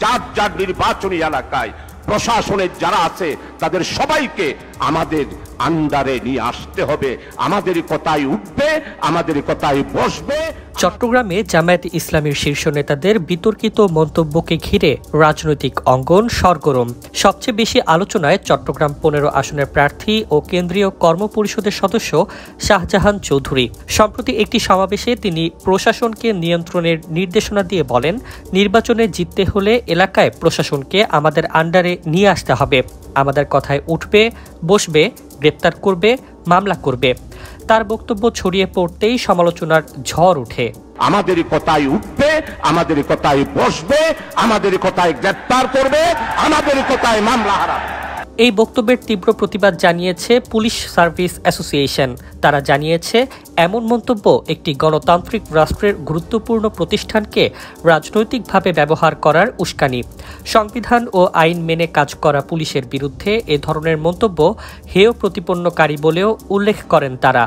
যার যার নির্বাচনী এলাকায় প্রশাসনের যারা আছে তাদের সবাইকে আমাদের আন্ডারে নিয়ে আসতে হবে। আমাদের কথাই উঠবে, আমাদের কথাই বসবে। চট্টগ্রামে জামায়াত ইসলামীর শীর্ষ নেতাদের বিতর্কিত মন্তব্যকে ঘিরে রাজনৈতিক অঙ্গন সরগরম। সবচেয়ে বেশি আলোচনায় চট্টগ্রাম 15 আসনের প্রার্থী ও কেন্দ্রীয় কর্মপরিষদের সদস্য শাহজাহান চৌধুরী। সম্প্রতি একটি সমাবেশে তিনি প্রশাসনকে নিয়ন্ত্রণের নির্দেশনা দিয়ে বলেন, নির্বাচনে জিততে হলে এলাকায় প্রশাসনকে আমাদের আন্ডারে নিয়ে আসতে হবে। আমাদের কথায় উঠবে, বসবে, গ্রেপ্তার করবে, মামলা করবে। তার বক্তব্য ছড়িয়ে পড়তেই সমালোচনার ঝড় ওঠে। আমাদের কথাই উঠবে, আমাদের কথাই বসবে, আমাদের কথাই গ্রেপ্তার করবে, আমাদের কথাই মামলা হারাবে। এই বক্তব্যের তীব্র প্রতিবাদ জানিয়েছে পুলিশ সার্ভিস অ্যাসোসিয়েশন। তারা জানিয়েছে, এমন মন্তব্য একটি গণতান্ত্রিক রাষ্ট্রের গুরুত্বপূর্ণ প্রতিষ্ঠানকে রাজনৈতিকভাবে ব্যবহার করার উস্কানি। সংবিধান ও আইন মেনে কাজ করা পুলিশের বিরুদ্ধে এ ধরনের মন্তব্য হেয় প্রতিপন্নকারী বলেও উল্লেখ করেন তারা।